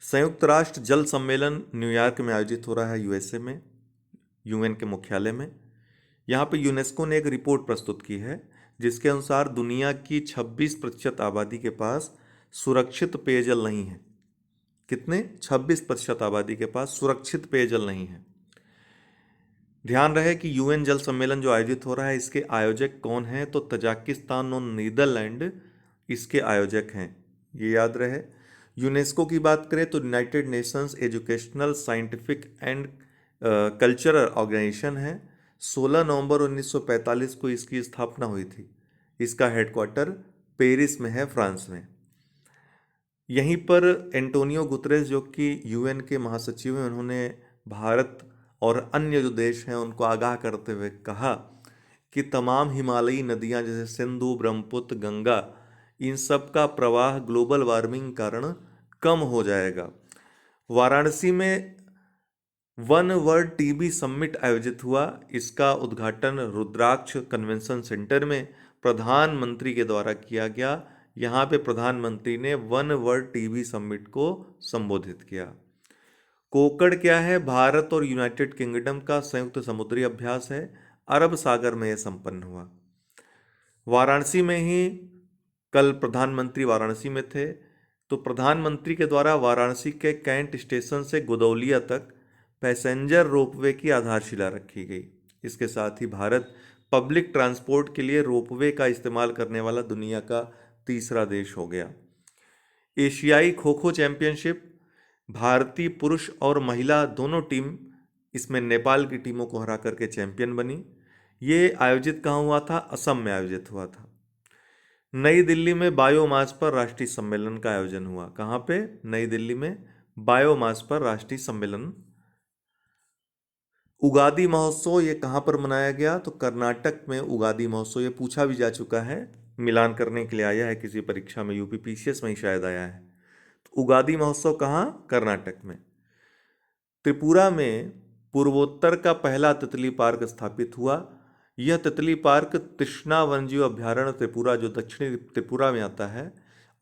संयुक्त राष्ट्र जल सम्मेलन न्यूयॉर्क में आयोजित हो रहा है, यूएसए में, यूएन के मुख्यालय में। यहाँ पे यूनेस्को ने एक रिपोर्ट प्रस्तुत की है जिसके अनुसार दुनिया की 26% आबादी के पास सुरक्षित पेयजल नहीं है। कितने? 26% आबादी के पास सुरक्षित पेयजल नहीं है। ध्यान रहे कि यूएन जल सम्मेलन जो आयोजित हो रहा है, इसके आयोजक कौन हैं? तो तजाकिस्तान और नीदरलैंड इसके आयोजक हैं, ये याद रहे। यूनेस्को की बात करें तो United Nations educational, scientific and cultural organisation है। 16 नवंबर 1945 को इसकी स्थापना हुई थी। इसका हेडक्वार्टर पेरिस में है, फ्रांस में। यहीं पर एंटोनियो गुतरेस, जो कि यूएन के महासचिव हैं, उन्होंने भारत और अन्य जो देश हैं उनको आगाह करते हुए कहा कि तमाम हिमालयी नदियां जैसे सिंधु, ब्रह्मपुत्र, गंगा, इन सब का प्रवाह ग्लोबल वार्मिंग कारण कम हो जाएगा। वाराणसी में वन वर्ल्ड टीबी समिट आयोजित हुआ। इसका उद्घाटन रुद्राक्ष कन्वेंशन सेंटर में प्रधानमंत्री के द्वारा किया गया। यहाँ पे प्रधानमंत्री ने वन वर्ल्ड टीबी समिट को संबोधित किया। कोकड़ क्या है? भारत और यूनाइटेड किंगडम का संयुक्त समुद्री अभ्यास है। अरब सागर में यह संपन्न हुआ। वाराणसी में ही कल प्रधानमंत्री वाराणसी में थे, तो प्रधानमंत्री के द्वारा वाराणसी के कैंट स्टेशन से गुदौलिया तक पैसेंजर रोपवे की आधारशिला रखी गई। इसके साथ ही भारत पब्लिक ट्रांसपोर्ट के लिए रोपवे का इस्तेमाल करने वाला दुनिया का तीसरा देश हो गया। एशियाई खो खो चैंपियनशिप, भारतीय पुरुष और महिला दोनों टीम इसमें नेपाल की टीमों को हरा करके चैंपियन बनी। ये आयोजित कहाँ हुआ था? असम में आयोजित हुआ था। नई दिल्ली में बायोमास पर राष्ट्रीय सम्मेलन का आयोजन हुआ। कहाँ पे? नई दिल्ली में बायोमास पर राष्ट्रीय सम्मेलन। उगादी महोत्सव ये कहाँ पर मनाया गया? तो कर्नाटक में उगादी महोत्सव। ये पूछा भी जा चुका है, मिलान करने के लिए आया है किसी परीक्षा में, यूपीपीसीएस में ही शायद आया है। तो उगादी महोत्सव कहाँ? कर्नाटक में। त्रिपुरा में पूर्वोत्तर का पहला तितली पार्क स्थापित हुआ। यह तितली पार्क तृष्णा वन्यजीव अभ्यारण्य त्रिपुरा, जो दक्षिणी त्रिपुरा में आता है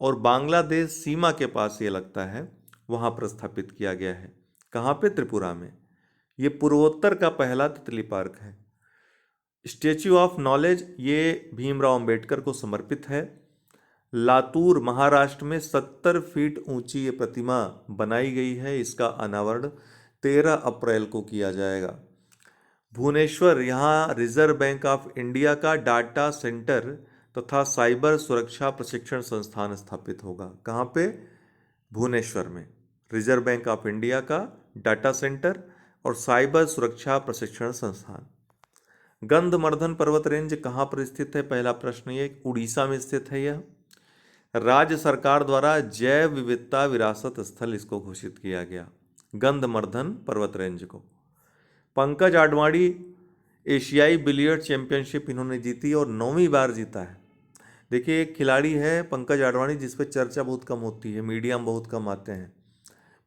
और बांग्लादेश सीमा के पास ये लगता है, वहाँ पर स्थापित किया गया है। कहाँ पे? त्रिपुरा में। ये पूर्वोत्तर का पहला तितली पार्क है। स्टेच्यू ऑफ नॉलेज ये भीमराव अंबेडकर को समर्पित है। लातूर महाराष्ट्र में 70 फीट ऊंची ये प्रतिमा बनाई गई है। इसका अनावरण 13 अप्रैल को किया जाएगा। भुवनेश्वर, यहाँ रिजर्व बैंक ऑफ इंडिया का डाटा सेंटर तथा साइबर सुरक्षा प्रशिक्षण संस्थान स्थापित होगा। कहाँ पे? भुवनेश्वर में। रिजर्व बैंक ऑफ इंडिया का डाटा सेंटर और साइबर सुरक्षा प्रशिक्षण संस्थान। गंधमर्धन पर्वत रेंज कहाँ पर स्थित है? पहला प्रश्न ये। उड़ीसा में स्थित है यह। राज्य सरकार द्वारा जैव विविधता विरासत स्थल इसको घोषित किया गया, गंधमर्धन पर्वत रेंज को। पंकज आडवाणी एशियाई बिलियर्ड चैंपियनशिप इन्होंने जीती और 9वीं बार जीता है। देखिए, एक खिलाड़ी है पंकज आडवाणी जिस पे चर्चा बहुत कम होती है, मीडिया में बहुत कम आते हैं,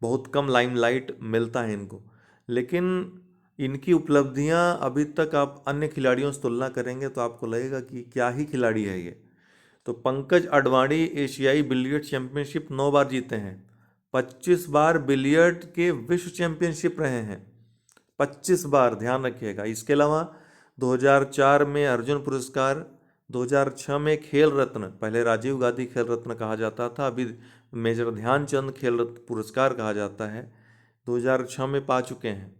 बहुत कम लाइमलाइट मिलता है इनको, लेकिन इनकी उपलब्धियां अभी तक आप अन्य खिलाड़ियों से तुलना करेंगे तो आपको लगेगा कि क्या ही खिलाड़ी है ये। तो पंकज आडवाणी एशियाई बिलियर्ड चैंपियनशिप 9 बार जीते हैं। 25 बार बिलियर्ड के विश्व चैंपियनशिप रहे हैं, 25 बार, ध्यान रखिएगा। इसके अलावा 2004 में अर्जुन पुरस्कार, 2006 में खेल रत्न, पहले राजीव गांधी खेल रत्न कहा जाता था, अभी मेजर ध्यानचंद खेल रत्न पुरस्कार कहा जाता है, 2006 में पा चुके हैं।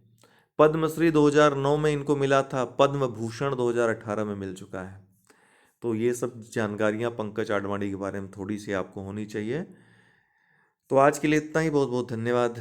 पद्मश्री 2009 में इनको मिला था, पद्म भूषण 2018 में मिल चुका है। तो ये सब जानकारियां पंकज आडवाणी के बारे में थोड़ी सी आपको होनी चाहिए। तो आज के लिए इतना ही। बहुत बहुत धन्यवाद।